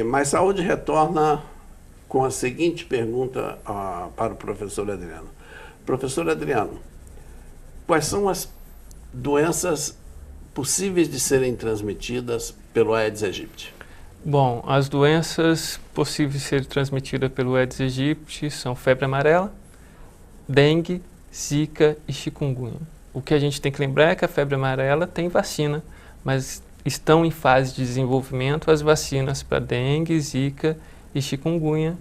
Mas Saúde retorna com a seguinte pergunta para o professor Adriano. Professor Adriano, quais são as doenças possíveis de serem transmitidas pelo Aedes aegypti? Bom, as doenças possíveis de serem transmitidas pelo Aedes aegypti são febre amarela, dengue, zika e chikungunya. O que a gente tem que lembrar é que a febre amarela tem vacina, mas estão em fase de desenvolvimento as vacinas para dengue, zika e chikungunya,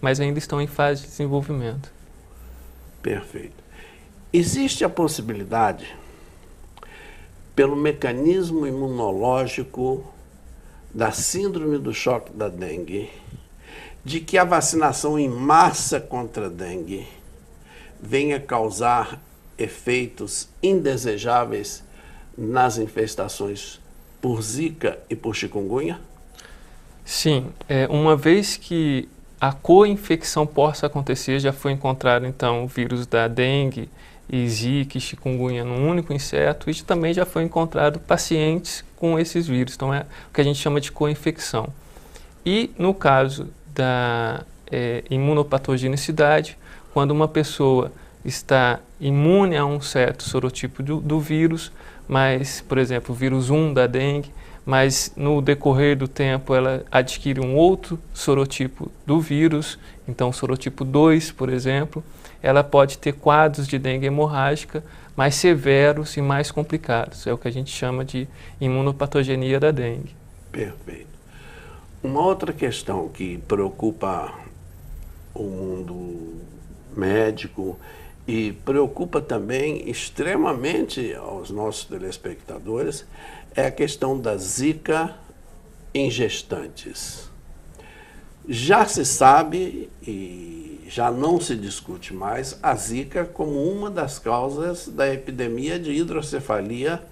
mas ainda estão em fase de desenvolvimento. Perfeito. Existe a possibilidade, pelo mecanismo imunológico da síndrome do choque da dengue, de que a vacinação em massa contra a dengue venha causar efeitos indesejáveis nas infestações por zika e por chikungunya? Sim, uma vez que a co-infecção possa acontecer, já foi encontrado então o vírus da dengue e zika e chikungunya num único inseto, e também já foi encontrado pacientes com esses vírus, então é o que a gente chama de co-infecção. E no caso da imunopatogenicidade, quando uma pessoa está imune a um certo sorotipo do vírus, mas, por exemplo, o vírus 1 da dengue, mas no decorrer do tempo ela adquire um outro sorotipo do vírus, então sorotipo 2, por exemplo, ela pode ter quadros de dengue hemorrágica mais severos e mais complicados. É o que a gente chama de imunopatogenia da dengue. Perfeito. Uma outra questão que preocupa o mundo médico e preocupa também extremamente aos nossos telespectadores é a questão da zika em gestantes. Já se sabe e já não se discute mais a zika como uma das causas da epidemia de hidrocefalia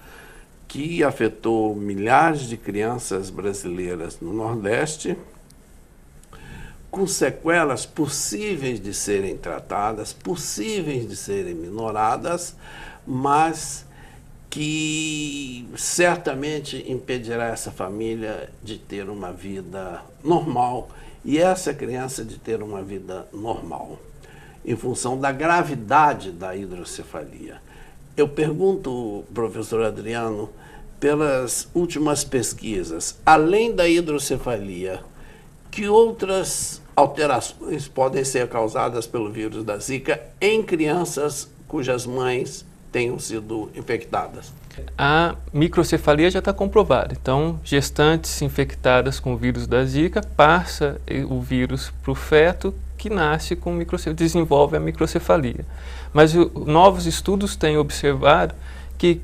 que afetou milhares de crianças brasileiras no Nordeste, com sequelas possíveis de serem tratadas, possíveis de serem minoradas, mas que certamente impedirá essa família de ter uma vida normal e essa criança de ter uma vida normal, em função da gravidade da hidrocefalia. Eu pergunto, professor Adriano, pelas últimas pesquisas, além da hidrocefalia, que outras alterações podem ser causadas pelo vírus da zika em crianças cujas mães tenham sido infectadas? A microcefalia já está comprovada. Então, gestantes infectadas com o vírus da zika passa o vírus para o feto que nasce com microcefalia, desenvolve a microcefalia. Mas novos estudos têm observado que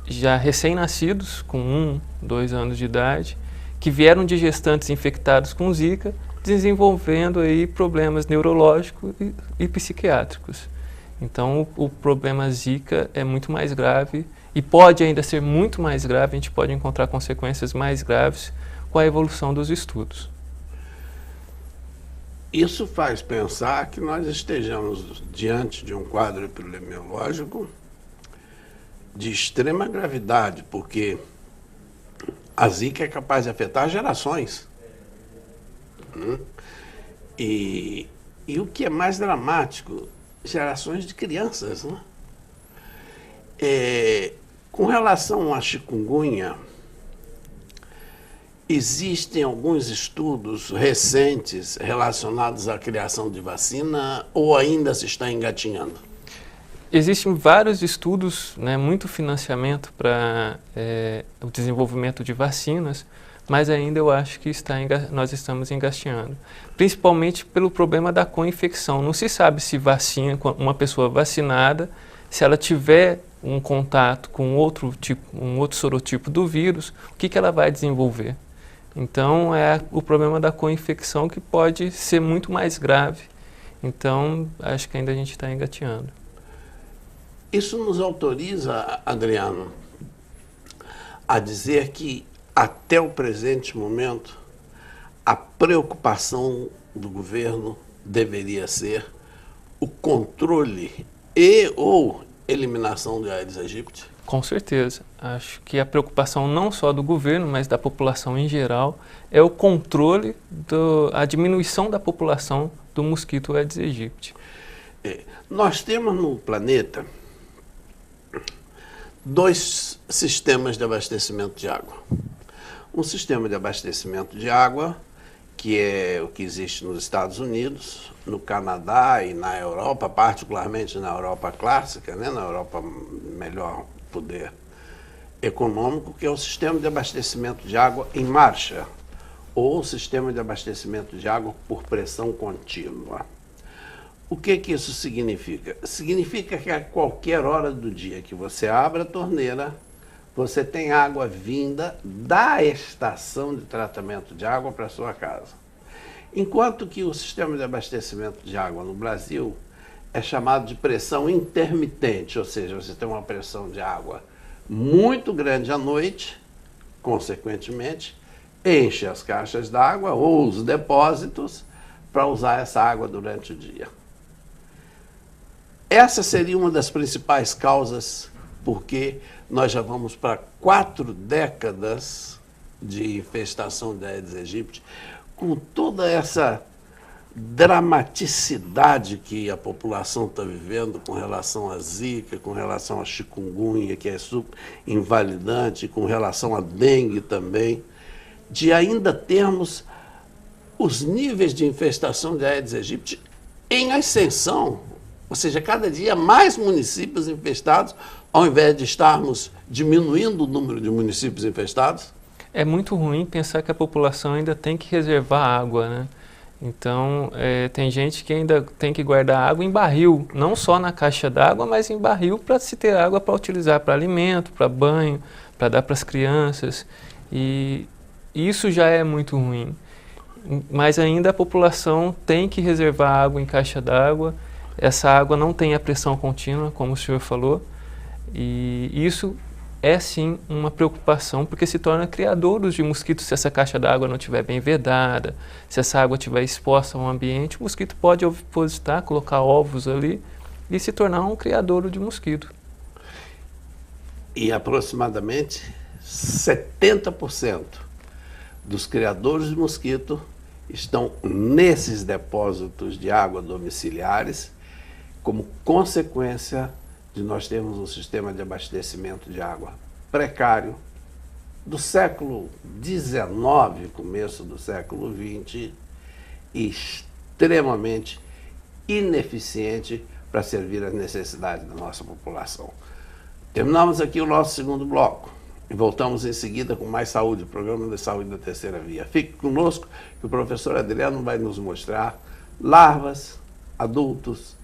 já recém-nascidos, com 1, 2 anos de idade, que vieram de gestantes infectados com zika, desenvolvendo aí problemas neurológicos e psiquiátricos. Então, o problema zika é muito mais grave e pode ainda ser muito mais grave, a gente pode encontrar consequências mais graves com a evolução dos estudos. Isso faz pensar que nós estejamos diante de um quadro epidemiológico de extrema gravidade, porque a zika é capaz de afetar gerações. E o que é mais dramático, gerações de crianças. Né? Com relação à chikungunya, existem alguns estudos recentes relacionados à criação de vacina ou ainda se está engatinhando? Existem vários estudos, muito financiamento para o desenvolvimento de vacinas, mas ainda eu acho que nós estamos engatinhando. Principalmente pelo problema da co-infecção. Não se sabe se uma pessoa vacinada, se ela tiver um contato com um outro sorotipo do vírus, o que ela vai desenvolver? Então, é o problema da co-infecção que pode ser muito mais grave. Então, acho que ainda a gente está engateando. Isso nos autoriza, Adriano, a dizer que, até o presente momento, a preocupação do governo deveria ser o controle ou eliminação do Aedes aegypti? Com certeza. Acho que a preocupação não só do governo, mas da população em geral, é o controle, a diminuição da população do mosquito Aedes aegypti. Nós temos no planeta 2 sistemas de abastecimento de água. Um sistema de abastecimento de água, que é o que existe nos Estados Unidos, no Canadá e na Europa, particularmente na Europa clássica, né, na Europa melhor poder econômico, que é o sistema de abastecimento de água em marcha, ou o sistema de abastecimento de água por pressão contínua. O que isso significa? Significa que a qualquer hora do dia que você abre a torneira, você tem água vinda da estação de tratamento de água para a sua casa. Enquanto que o sistema de abastecimento de água no Brasil é chamado de pressão intermitente, ou seja, você tem uma pressão de água muito grande à noite, consequentemente, enche as caixas d'água ou os depósitos para usar essa água durante o dia. Essa seria uma das principais causas porque nós já vamos para 4 décadas de infestação de Aedes aegypti, com toda essa dramaticidade que a população está vivendo com relação à zika, com relação à chikungunya, que é super invalidante, com relação à dengue também, de ainda termos os níveis de infestação de Aedes aegypti em ascensão, ou seja, cada dia mais municípios infestados, ao invés de estarmos diminuindo o número de municípios infestados? É muito ruim pensar que a população ainda tem que reservar água, né? Então, tem gente que ainda tem que guardar água em barril, não só na caixa d'água, mas em barril para se ter água para utilizar para alimento, para banho, para dar para as crianças. E isso já é muito ruim. Mas ainda a população tem que reservar água em caixa d'água. Essa água não tem a pressão contínua, como o senhor falou. E isso é sim uma preocupação, porque se torna criadouros de mosquitos se essa caixa d'água não estiver bem vedada, se essa água estiver exposta ao ambiente, o mosquito pode ovipositar, colocar ovos ali e se tornar um criadouro de mosquito. E aproximadamente 70% dos criadouros de mosquito estão nesses depósitos de água domiciliares, como consequência de nós termos um sistema de abastecimento de água precário do século XIX, começo do século XX, e extremamente ineficiente para servir às necessidades da nossa população. Terminamos aqui o nosso segundo bloco e voltamos em seguida com mais saúde, o programa de saúde da Terceira Via. Fique conosco que o professor Adriano vai nos mostrar larvas, adultos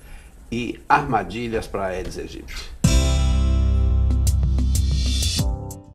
e armadilhas para Aedes aegypti.